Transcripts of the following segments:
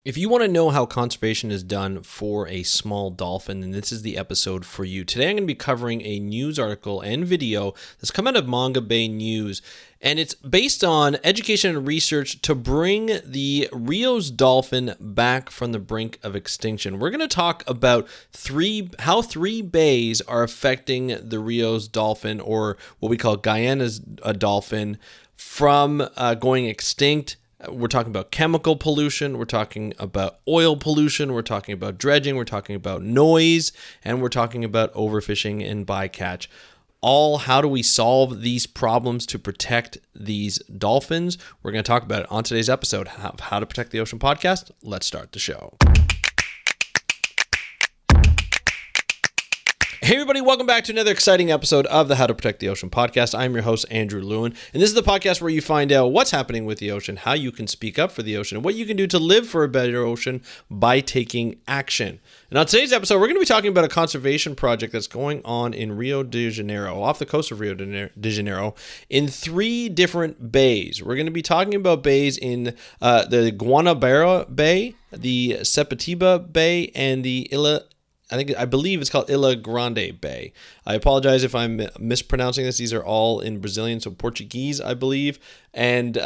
If you want to know how conservation is done for a small dolphin, then this is the episode for you. Today I'm going to be covering a news article and video that's come out of Guanabara Bay News, and it's based on education and research to bring the Rio's dolphin back from the brink of extinction. We're going to talk about how three bays are affecting the Rio's dolphin, or what we call Guyana's dolphin, from going extinct. We're talking about chemical pollution, we're talking about oil pollution, we're talking about dredging, we're talking about noise, and we're talking about overfishing and bycatch. How do we solve these problems to protect these dolphins? We're going to talk about it on today's episode of How to Protect the Ocean podcast. Let's start the show. Hey everybody, welcome back to another exciting episode of the How to Protect the Ocean podcast. I'm your host, Andrew Lewin, and this is the podcast where you find out what's happening with the ocean, how you can speak up for the ocean, and what you can do to live for a better ocean by taking action. And on today's episode, we're going to be talking about a conservation project that's going on in Rio de Janeiro, off the coast of Rio de Janeiro, in three different bays. We're going to be talking about bays in the Guanabara Bay, the Sepetiba Bay, and the I believe it's called Ilha Grande Bay. I apologize if I'm mispronouncing this. These are all in Brazilian, so Portuguese, I believe. And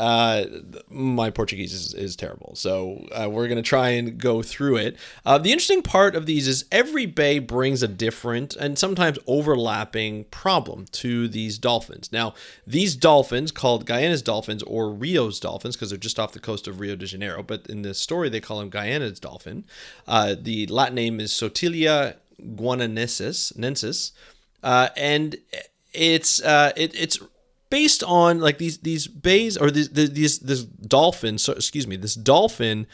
my Portuguese is terrible. So we're going to try and go through it. The interesting part of these is every bay brings a different and sometimes overlapping problem to these dolphins. Now, these dolphins, called Guyana's dolphins or Rio's dolphins, because they're just off the coast of Rio de Janeiro, but in the story they call them Guyana's dolphin. The Latin name is Sotilia guananensis, and it's based on like these bays, or this dolphin. So excuse me, this dolphin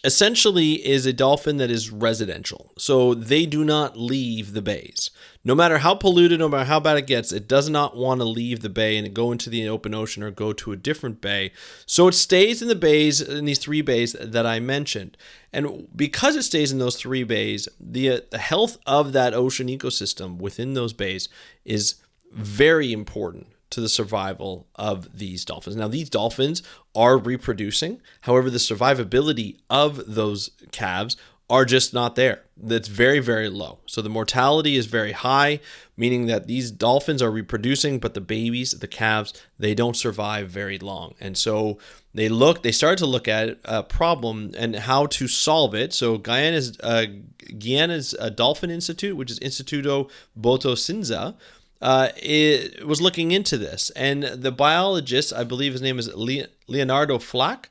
essentially is a dolphin that is residential. So they do not leave the bays. No matter how polluted, no matter how bad it gets, it does not want to leave the bay and go into the open ocean or go to a different bay. So it stays in the bays, in these three bays that I mentioned. And because it stays in those three bays, the health of that ocean ecosystem within those bays is very important to the survival of these dolphins. Now, these dolphins are reproducing. However, the survivability of those calves are just not there. That's very, very low. So the mortality is very high, meaning that these dolphins are reproducing, but the babies, the calves, they don't survive very long. And so they started to look at a problem and how to solve it. So Guyana's Dolphin Institute, which is Instituto Botocinza, it was looking into this, and the biologist, I believe his name is Leonardo Flack.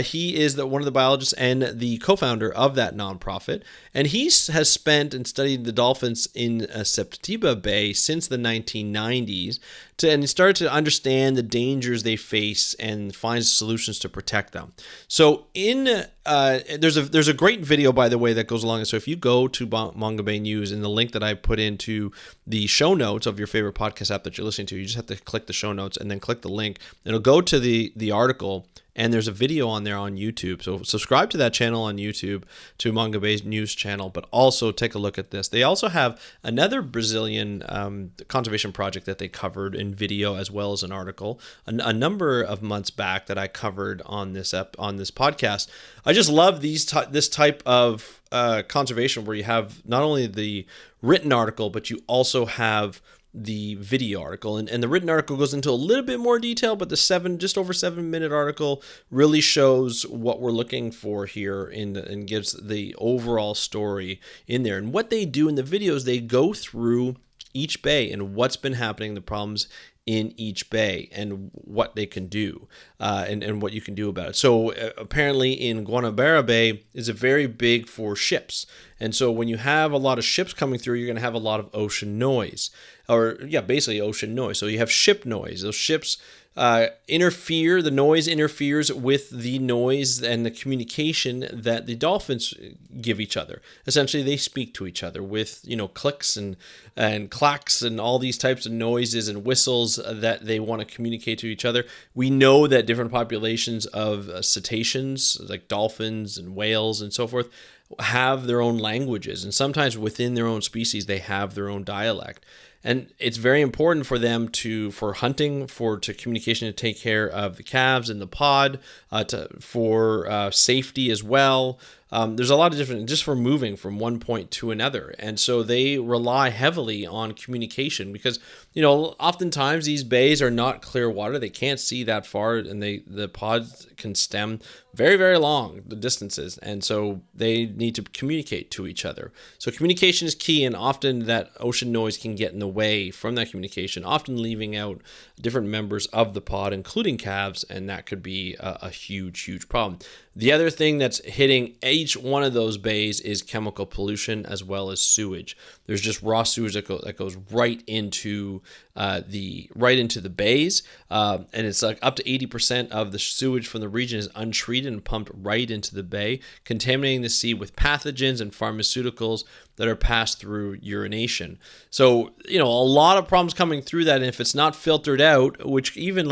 He is one of the biologists and the co-founder of that nonprofit, and he has spent and studied the dolphins in Sepetiba Bay since the 1990s, and he started to understand the dangers they face and find solutions to protect them. So there's a great video, by the way, that goes along. So if you go to Guanabara Bay News, in the link that I put into the show notes of your favorite podcast app that you're listening to, you just have to click the show notes and then click the link. It'll go to the article. And there's a video on there on YouTube. So subscribe to that channel on YouTube, to Guanabara Bay's news channel, but also take a look at this. They also have another Brazilian conservation project that they covered in video as well as an article a number of months back that I covered on this podcast. I just love this type of conservation where you have not only the written article, but you also have the video article, and the written article goes into a little bit more detail, but the just over 7-minute article really shows what we're looking for here and gives the overall story in there. And what they do in the videos, they go through each bay and what's been happening, the problems in each bay, and what they can do, and what you can do about it. So apparently in Guanabara Bay is very big for ships. And so when you have a lot of ships coming through, you're going to have a lot of ocean noise, basically ocean noise. So you have ship noise. Those ships the noise interferes with the noise and the communication that the dolphins give each other. Essentially, they speak to each other with, clicks and clacks and all these types of noises and whistles that they want to communicate to each other. We know that different populations of cetaceans, like dolphins and whales and so forth, have their own languages, and sometimes within their own species they have their own dialect. And it's very important for them for hunting, to communication, to take care of the calves in the pod, for safety as well. There's a lot of different, just for moving from one point to another. And so they rely heavily on communication because, oftentimes these bays are not clear water. They can't see that far, and the pods can stem very, very long the distances. And so they need to communicate to each other. So communication is key, and often that ocean noise can get in the way from that communication, often leaving out different members of the pod, including calves, and that could be a huge, huge problem. The other thing that's hitting each one of those bays is chemical pollution as well as sewage. There's just raw sewage that goes right into the bays, and it's like up to 80% of the sewage from the region is untreated and pumped right into the bay, contaminating the sea with pathogens and pharmaceuticals that are passed through urination. So, a lot of problems coming through that, and if it's not filtered out, which even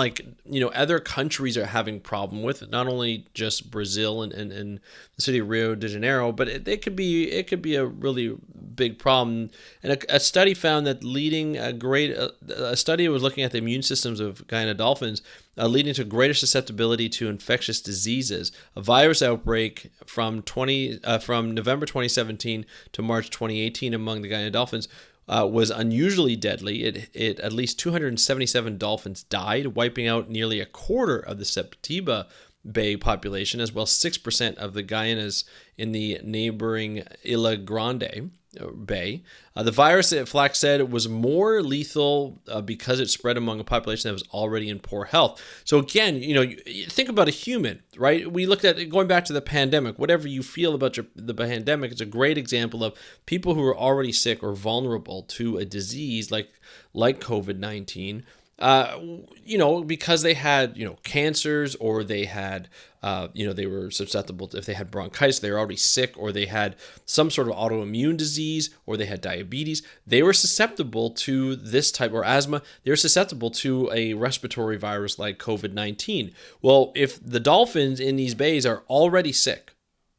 other countries are having problem with, not only just Brazil and the city of Rio de Janeiro, but it could be a really big problem. And a study found that a study was looking at the immune systems of Guyana dolphins, leading to greater susceptibility to infectious diseases. A virus outbreak from November 2017 to March 2018 among the Guyana dolphins was unusually deadly. It at least 277 dolphins died, wiping out nearly a quarter of the Sepetiba Bay population, as well as 6% of the Guyanas in the neighboring Ilha Grande Bay. The virus, Flack said, was more lethal because it spread among a population that was already in poor health. So again, you think about a human, right? We looked at going back to the pandemic. Whatever you feel about the pandemic, it's a great example of people who are already sick or vulnerable to a disease like COVID-19. Because they had, cancers, or they had, they were susceptible to, if they had bronchitis, they were already sick, or they had some sort of autoimmune disease, or they had diabetes, they were susceptible to this type, or asthma, they were susceptible to a respiratory virus like COVID-19. Well, if the dolphins in these bays are already sick,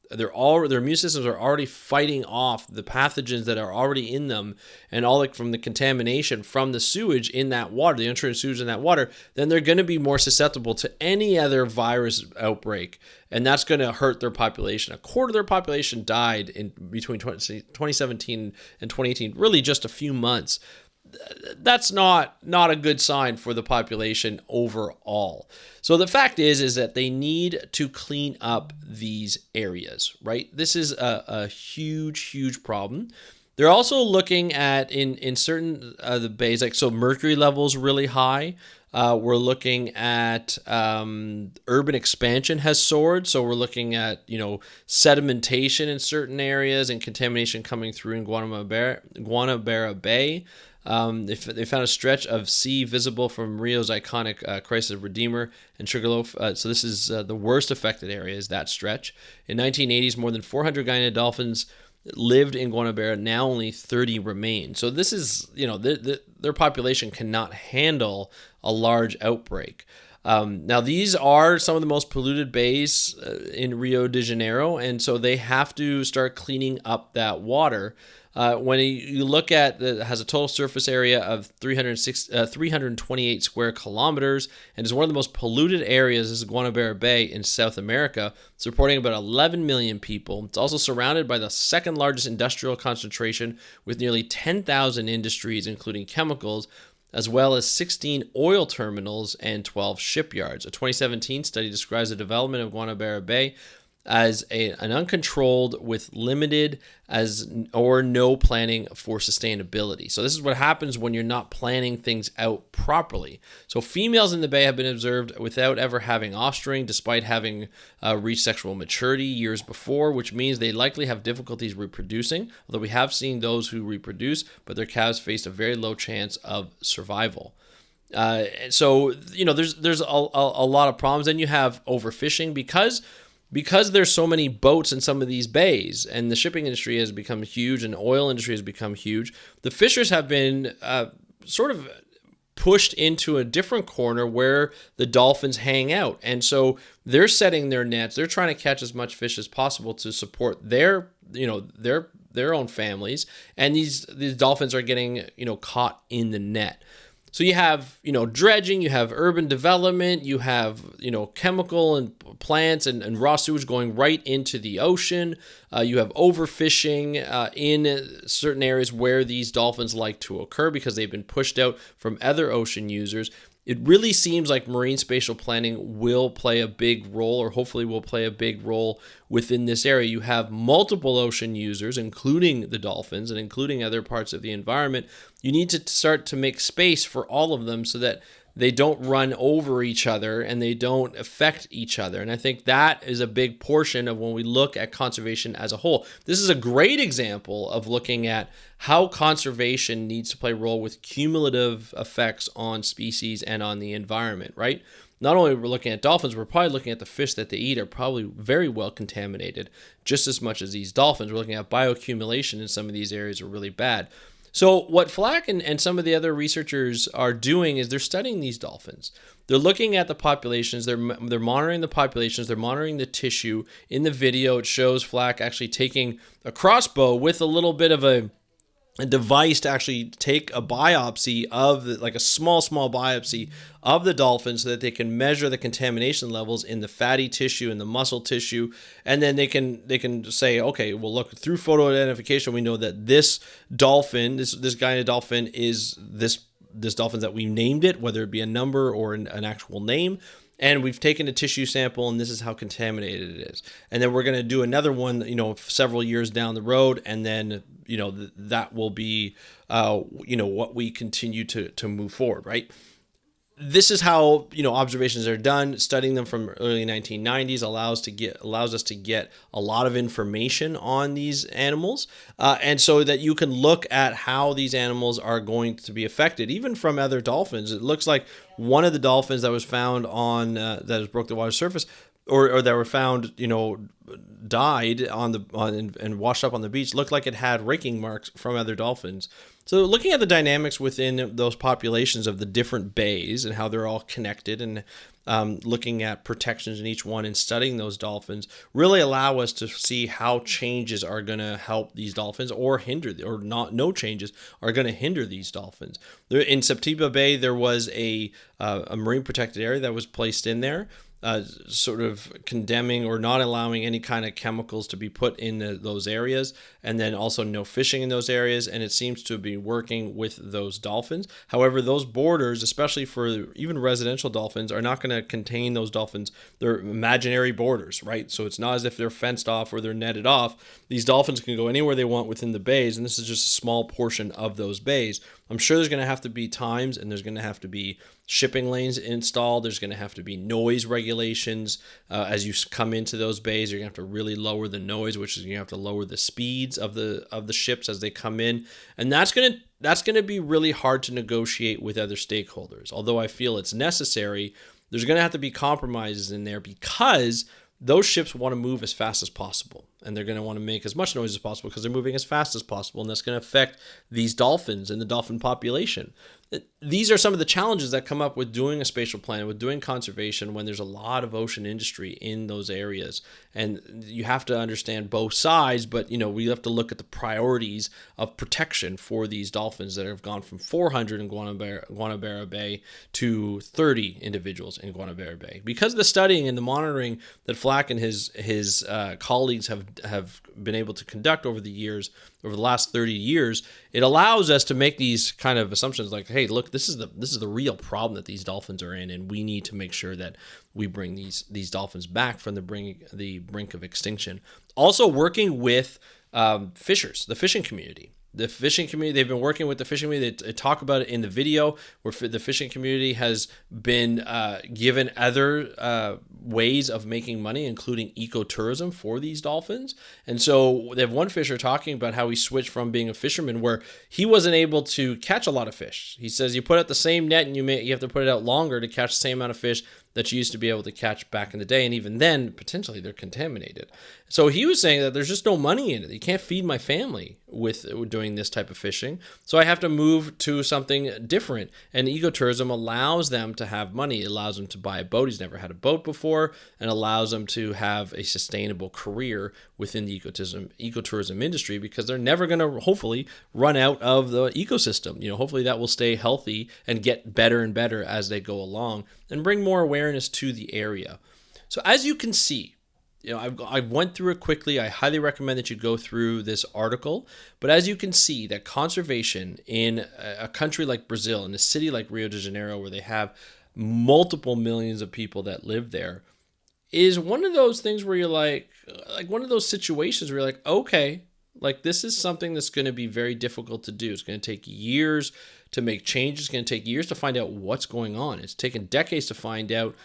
their immune systems are already fighting off the pathogens that are already in them, and all from the contamination from the sewage in that water, the untreated sewage in that water, then they're going to be more susceptible to any other virus outbreak, and that's going to hurt their population. A quarter of their population died in between 2017 and 2018, really just a few months. That's not a good sign for the population overall. So the fact is that they need to clean up these areas, right? This is a huge, huge problem. They're also looking at in certain the bays, so mercury levels really high. We're looking at urban expansion has soared. So we're looking at, sedimentation in certain areas and contamination coming through in Guanabara Bay. They found a stretch of sea visible from Rio's iconic Christ of Redeemer and Sugarloaf. So this is the worst affected area, is that stretch. In 1980s, more than 400 Guyana dolphins lived in Guanabara. Now only 30 remain. So this is, their population cannot handle a large outbreak. Now, these are some of the most polluted bays in Rio de Janeiro, and so they have to start cleaning up that water. When you look at it has a total surface area of 328 square kilometers, and is one of the most polluted areas. This is Guanabara Bay in South America, supporting about 11 million people. It's also surrounded by the second largest industrial concentration, with nearly 10,000 industries, including chemicals, as well as 16 oil terminals and 12 shipyards. A 2017 study describes the development of Guanabara Bay as an uncontrolled with limited or no planning for sustainability. So this is what happens when you're not planning things out properly. So females in the bay have been observed without ever having offspring, despite having reached sexual maturity years before, which means they likely have difficulties reproducing, although we have seen those who reproduce, but their calves faced a very low chance of survival. So, there's a lot of problems. Then you have overfishing because there's so many boats in some of these bays, and the shipping industry has become huge and the oil industry has become huge. The fishers have been sort of pushed into a different corner where the dolphins hang out. And so they're setting their nets. They're trying to catch as much fish as possible to support their own families. And these dolphins are getting, caught in the net. So you have, dredging, you have urban development, you have, chemical and plants and raw sewage going right into the ocean. You have overfishing in certain areas where these dolphins like to occur because they've been pushed out from other ocean users. It really seems like marine spatial planning will play a big role, or hopefully will play a big role within this area. You have multiple ocean users, including the dolphins and including other parts of the environment. You need to start to make space for all of them so that they don't run over each other and they don't affect each other. And I think that is a big portion of when we look at conservation as a whole. This is a great example of looking at how conservation needs to play a role with cumulative effects on species and on the environment, right? Not only are we looking at dolphins, we're probably looking at the fish that they eat are probably very well contaminated, just as much as these dolphins. We're looking at bioaccumulation in some of these areas are really bad. So what Flack and some of the other researchers are doing is they're studying these dolphins. They're looking at the populations. They're monitoring the populations. They're monitoring the tissue. In the video, it shows Flack actually taking a crossbow with a little bit of a device to actually take a biopsy of like a small biopsy of the dolphin so that they can measure the contamination levels in the fatty tissue and the muscle tissue. And then they can say, okay, well, look, through photo identification, we know that this dolphin, this Guyana dolphin is this dolphin that we named it, whether it be a number or an actual name. And we've taken a tissue sample, and this is how contaminated it is. And then we're going to do another one, several years down the road, and then, that will be, what we continue to move forward, right? This is how, observations are done. Studying them from early 1990s allows us to get a lot of information on these animals, and so that you can look at how these animals are going to be affected, even from other dolphins. It looks like one of the dolphins that was found on that has broke the water surface, or that were found, died and washed up on the beach, looked like it had raking marks from other dolphins. So looking at the dynamics within those populations of the different bays and how they're all connected, and looking at protections in each one and studying those dolphins really allow us to see how changes are going to help these dolphins or hinder, or no changes are going to hinder these dolphins. In Sepetiba Bay, there was a marine protected area that was placed in there, sort of condemning or not allowing any kind of chemicals to be put in those areas, and then also no fishing in those areas, and it seems to be working with those dolphins. However, those borders, especially for even residential dolphins, are not going to contain those dolphins. They're imaginary borders, right? So it's not as if they're fenced off or they're netted off. These dolphins can go anywhere they want within the bays, and this is just a small portion of those bays. I'm sure there's going to have to be times, and there's going to have to be shipping lanes installed. There's going to have to be noise regulations as you come into those bays. You're going to have to really lower the noise, which is you have to lower the speeds of the ships as they come in, and that's going to be really hard to negotiate with other stakeholders. Although I feel it's necessary, there's going to have to be compromises in there because those ships want to move as fast as possible, and they're going to want to make as much noise as possible because they're moving as fast as possible, and that's going to affect these dolphins and the dolphin population. These are some of the challenges that come up with doing a spatial plan, with doing conservation when there's a lot of ocean industry in those areas. And you have to understand both sides, but we have to look at the priorities of protection for these dolphins that have gone from 400 in Guanabara Bay to 30 individuals in Guanabara Bay. Because of the studying and the monitoring that Flack and his colleagues have been able to conduct over the last 30 years, it allows us to make these kind of assumptions like, hey, look, this is the real problem that these dolphins are in, and we need to make sure that we bring these dolphins back from the brink of extinction. Also working with fishers, the fishing community. The fishing community, they've been working with the fishing community. They talk about it in the video where the fishing community has been given other ways of making money, including ecotourism for these dolphins. And so they have one fisher talking about how he switched from being a fisherman where he wasn't able to catch a lot of fish. He says you put out the same net and you have to put it out longer to catch the same amount of fish that you used to be able to catch back in the day. And even then, potentially, they're contaminated. So he was saying that there's just no money in it. You can't feed my family with doing this type of fishing. So I have to move to something different. And ecotourism allows them to have money. It allows them to buy a boat. He's never had a boat before, and allows them to have a sustainable career within the ecotourism industry, because they're never going to hopefully run out of the ecosystem. Hopefully that will stay healthy and get better and better as they go along and bring more awareness to the area. So as you can see, I went through it quickly. I highly recommend that you go through this article. But as you can see, that conservation in a country like Brazil, in a city like Rio de Janeiro, where they have multiple millions of people that live there, is one of those things where you're like one of those situations where you're like, okay, like this is something that's going to be very difficult to do. It's going to take years to make changes. It's going to take years to find out what's going on. It's taken decades to find out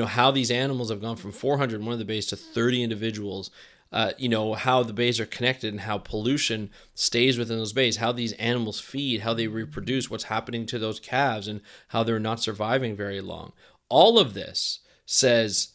how these animals have gone from 400 in one of the bays to 30 individuals, how the bays are connected and how pollution stays within those bays, how these animals feed, how they reproduce, what's happening to those calves, and how they're not surviving very long. All of this says,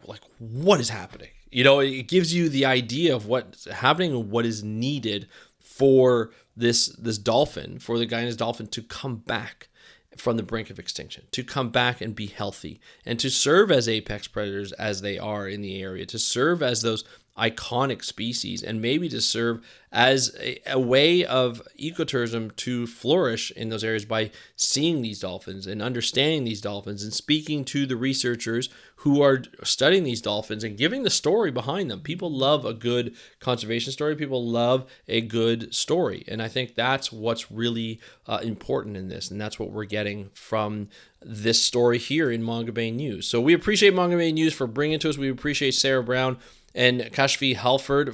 like, what is happening? It gives you the idea of what's happening and what is needed for this dolphin, for the Guyana's dolphin to come back from the brink of extinction, to come back and be healthy, and to serve as apex predators as they are in the area, to serve as those iconic species, and maybe to serve as a way of ecotourism to flourish in those areas by seeing these dolphins and understanding these dolphins and speaking to the researchers who are studying these dolphins and giving the story behind them. People love a good conservation story. People love a good story. And I think that's what's really important in this. And that's what we're getting from this story here in Manga Bay News. So we appreciate Manga Bay News for bringing it to us. We appreciate Sarah Brown and Kashfi Halford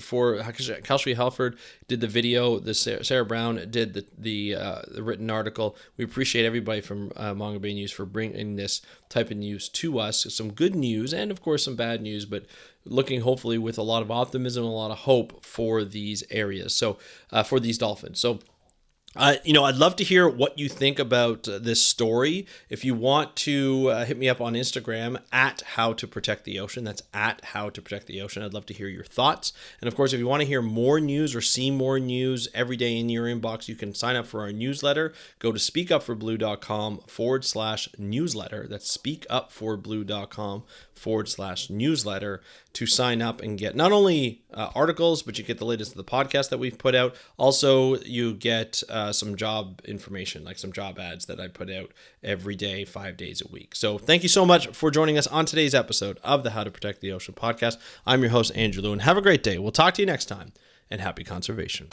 did the video. Sarah Brown did the written article. We appreciate everybody from Manga Bay News for bringing this type of news to us. Some good news and, of course, some bad news, but looking hopefully with a lot of optimism and a lot of hope for these areas. So for these dolphins. So I'd love to hear what you think about this story. If you want to hit me up on Instagram at How to Protect the Ocean, that's at How to Protect the Ocean. I'd love to hear your thoughts. And of course, if you want to hear more news or see more news every day in your inbox, you can sign up for our newsletter. Go to speakupforblue.com/newsletter. That's speakupforblue.com/newsletter to sign up and get not only articles, but you get the latest of the podcast that we've put out. Also, you get some job information, like some job ads that I put out every day, 5 days a week. So thank you so much for joining us on today's episode of the How to Protect the Ocean podcast. I'm your host, Andrew Lewin. Have a great day. We'll talk to you next time, and happy conservation.